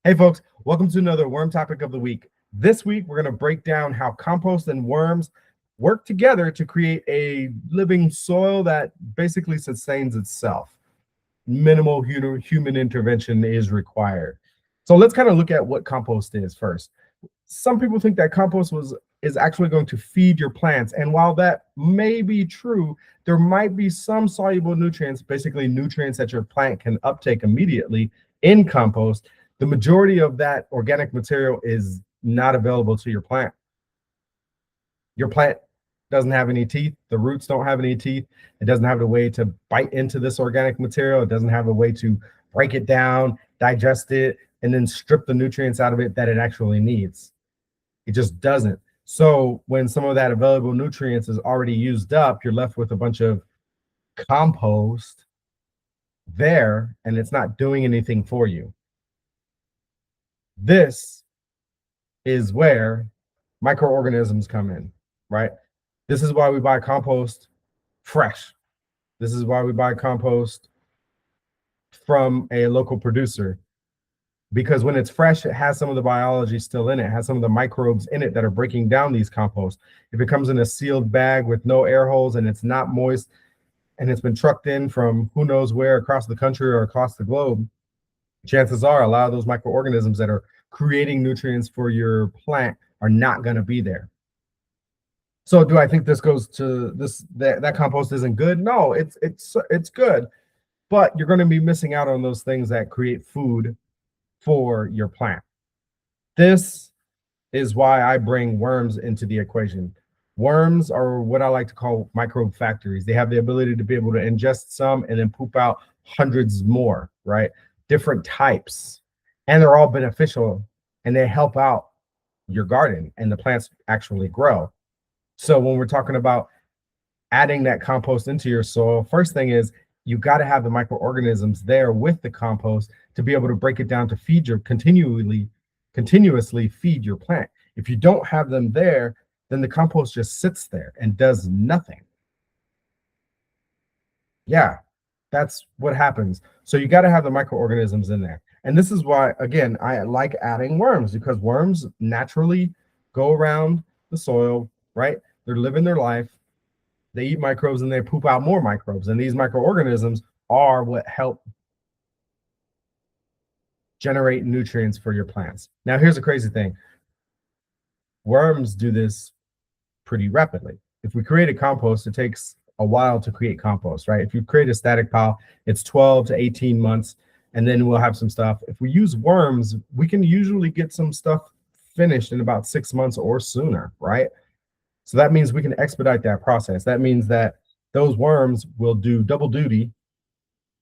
Hey folks, welcome to another worm topic of the week. This week, we're going to break down how compost and worms work together to create a living soil that basically sustains itself. Minimal human intervention is required. So let's kind of look at what compost is first. Some people think that is actually going to feed your plants. And while that may be true, there might be some soluble nutrients, basically nutrients that your plant can uptake immediately in compost. The majority of that organic material is not available to your plant. Your plant doesn't have any teeth. The roots don't have any teeth. It doesn't have a way to bite into this organic material. It doesn't have a way to break it down, digest it, and then strip the nutrients out of it that it actually needs. It just doesn't. So when some of that available nutrients is already used up, you're left with a bunch of compost there, and it's not doing anything for you. This is where microorganisms come in, right? This is why we buy compost fresh. This is why we buy compost from a local producer, because when it's fresh, it has some of the biology still in it. It has some of the microbes in it that are breaking down these compost. If it comes in a sealed bag with no air holes and it's not moist and it's been trucked in from who knows where across the country or across the globe, chances are a lot of those microorganisms that are creating nutrients for your plant are not going to be there. So do I think this goes to that compost isn't good? No, it's good, but you're going to be missing out on those things that create food for your plant. This is why I bring worms into the equation. Worms are what I like to call microbe factories. They have the ability to be able to ingest some and then poop out hundreds more, right? Different types, and they're all beneficial, and they help out your garden and the plants actually grow. So when we're talking about adding that compost into your soil, first thing is you got to have the microorganisms there with the compost to be able to break it down to feed your continuously feed your plant. If you don't have them there, then the compost just sits there and does nothing. Yeah, that's what happens. So you got to have the microorganisms in there. And this is why, again, I like adding worms, because worms naturally go around the soil, right? They're living their life. They eat microbes and they poop out more microbes. And these microorganisms are what help generate nutrients for your plants. Now, here's the crazy thing. Worms do this pretty rapidly. If we create a compost, it takes a while to create compost, right? If you create a static pile, it's 12 to 18 months, and then we'll have some stuff. If we use worms, we can usually get some stuff finished in about 6 months or sooner, right? So that means we can expedite that process. That means that those worms will do double duty,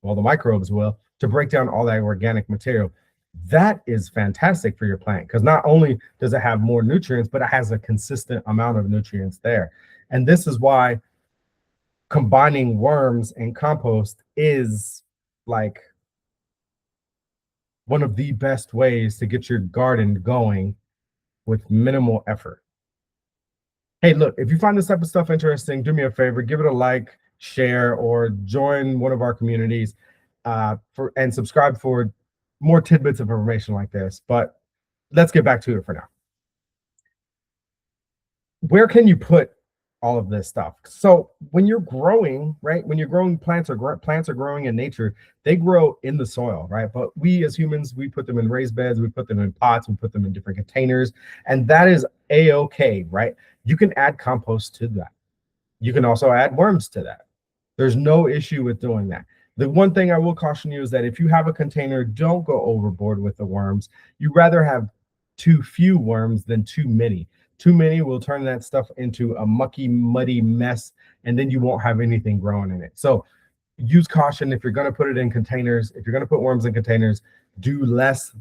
well, the microbes will, to break down all that organic material. That is fantastic for your plant, because not only does it have more nutrients, but it has a consistent amount of nutrients there. And this is why combining worms and compost is like one of the best ways to get your garden going with minimal effort. Hey, look, if you find this type of stuff interesting, do me a favor, give it a like, share, or join one of our communities and subscribe for more tidbits of information like this. But let's get back to it for now. Where can you put all of this stuff? So when you're growing, right? When you're growing plants, or plants are growing in nature, they grow in the soil, right? But we as humans, we put them in raised beds, we put them in pots, we put them in different containers, and that is a-okay, right? You can add compost to that. You can also add worms to that. There's no issue with doing that. The one thing I will caution you is that if you have a container, don't go overboard with the worms. You'd rather have too few worms than too many. Too many will turn that stuff into a mucky, muddy mess, and then you won't have anything growing in it. So use caution if you're going to put it in containers. If you're going to put worms in containers, do less.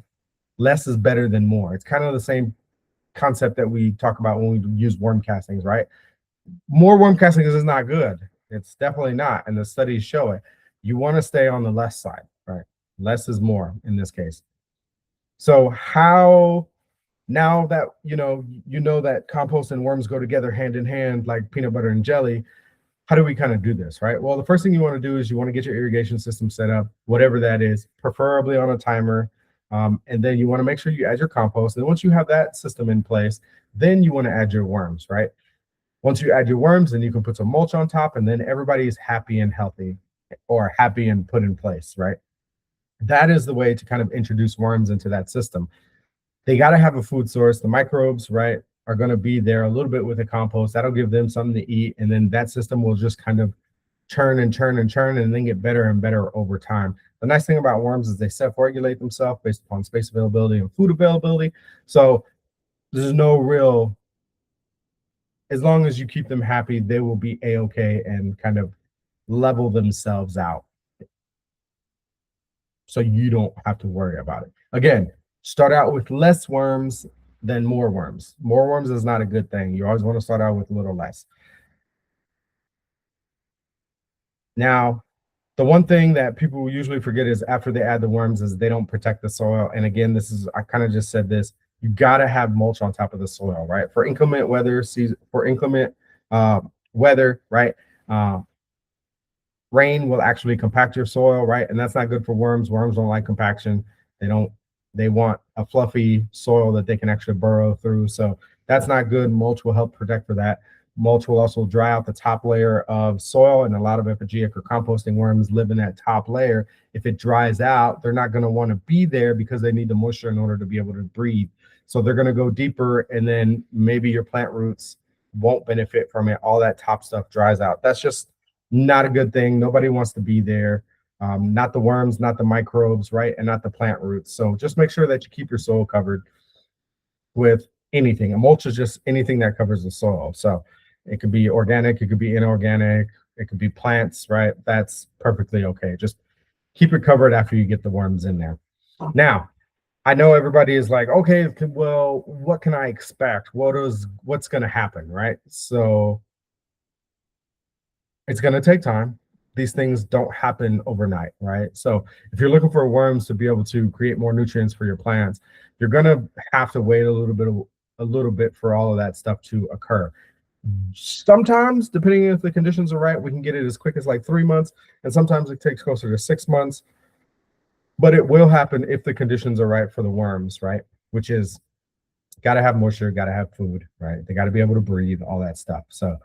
Less is better than more. It's kind of the same concept that we talk about when we use worm castings, right? More worm castings is not good. It's definitely not, and the studies show it. You want to stay on the less side, right? Less is more in this case. So how, now that you know that compost and worms go together hand in hand like peanut butter and jelly, how do we kind of do this, right? Well, the first thing you want to do is you want to get your irrigation system set up, whatever that is, preferably on a timer. And then you want to make sure you add your compost. And once you have that system in place, then you want to add your worms, right? Once you add your worms, then you can put some mulch on top, and then everybody's happy and healthy, or happy and put in place, right? That is the way to kind of introduce worms into that system. They got to have a food source. The microbes, right, are going to be there a little bit with the compost. That'll give them something to eat. And then that system will just kind of churn and churn and churn and then get better and better over time. The nice thing about worms is they self-regulate themselves based upon space availability and food availability. So there's no real, as long as you keep them happy, they will be a-okay and kind of level themselves out. So you don't have to worry about it. Again, start out with less worms than more worms. More worms is not a good thing. You always want to start out with a little less. Now, the one thing that people usually forget is after they add the worms is they don't protect the soil. And again, this is, I kind of just said this, you got to have mulch on top of the soil, right? For inclement weather, weather, right? Rain will actually compact your soil, right? And that's not good for worms. Worms don't like compaction. They want a fluffy soil that they can actually burrow through. So that's not good. Mulch will help protect for that. Mulch will also dry out the top layer of soil, and a lot of epigeic or composting worms live in that top layer. If it dries out, they're not going to want to be there because they need the moisture in order to be able to breathe. So they're going to go deeper, and then maybe your plant roots won't benefit from it. All that top stuff dries out. That's just not a good thing. Nobody wants to be there. Not the worms, not the microbes, right? And not the plant roots. So just make sure that you keep your soil covered with anything. A mulch is just anything that covers the soil. So it could be organic, it could be inorganic, it could be plants, right? That's perfectly okay. Just keep it covered after you get the worms in there. Now, I know everybody is like, okay, well, what can I expect? What's going to happen, right? So it's going to take time. These things don't happen overnight, right? So if you're looking for worms to be able to create more nutrients for your plants, you're going to have to wait a little bit for all of that stuff to occur. Sometimes, depending if the conditions are right, we can get it as quick as like 3 months, and sometimes it takes closer to 6 months. But it will happen if the conditions are right for the worms, right? Which is got to have moisture, got to have food, right? They got to be able to breathe, all that stuff. So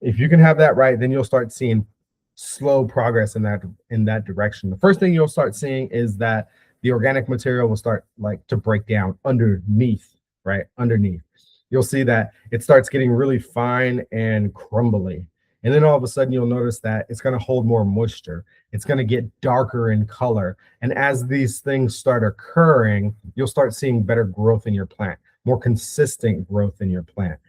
if you can have that right, then you'll start seeing slow progress in that direction. The first thing you'll start seeing is that the organic material will start like to break down underneath, right? Underneath. You'll see that it starts getting really fine and crumbly. And then all of a sudden you'll notice that it's going to hold more moisture. It's going to get darker in color. And as these things start occurring, you'll start seeing better growth in your plant, more consistent growth in your plant.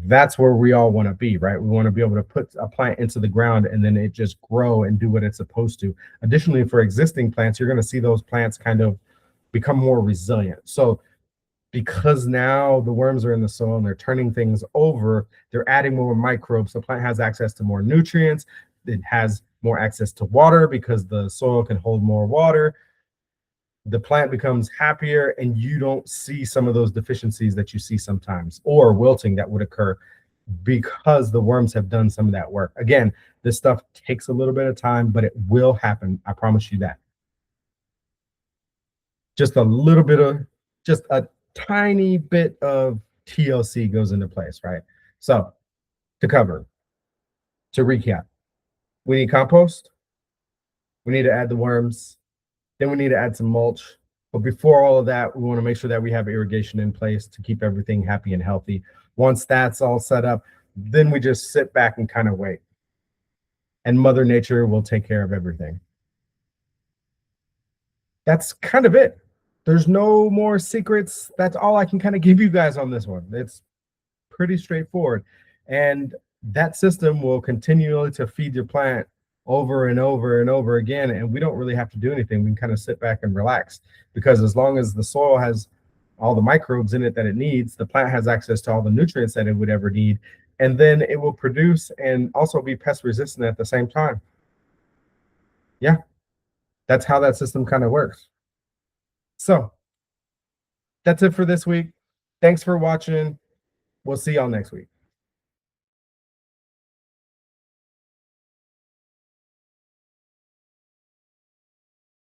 That's where we all want to be, right? We want to be able to put a plant into the ground and then it just grow and do what it's supposed to. Additionally, for existing plants, you're going to see those plants kind of become more resilient. So because now the worms are in the soil and they're turning things over, they're adding more microbes. The plant has access to more nutrients. It has more access to water because the soil can hold more water. The plant becomes happier, and you don't see some of those deficiencies that you see sometimes, or wilting that would occur because the worms have done some of that work. Again, this stuff takes a little bit of time, but it will happen. I promise you that. Just a tiny bit of TLC goes into place, right? So to recap, we need compost. We need to add the worms. Then we need to add some mulch. But before all of that, we want to make sure that we have irrigation in place to keep everything happy and healthy. Once that's all set up, then we just sit back and kind of wait. And Mother Nature will take care of everything. That's kind of it. There's no more secrets. That's all I can kind of give you guys on this one. It's pretty straightforward. And that system will continue to feed your plant over and over and over again. And we don't really have to do anything. We can kind of sit back and relax, because as long as the soil has all the microbes in it that it needs, the plant has access to all the nutrients that it would ever need. And then it will produce and also be pest resistant at the same time. Yeah, that's how that system kind of works. So that's it for this week. Thanks for watching. We'll see y'all next week.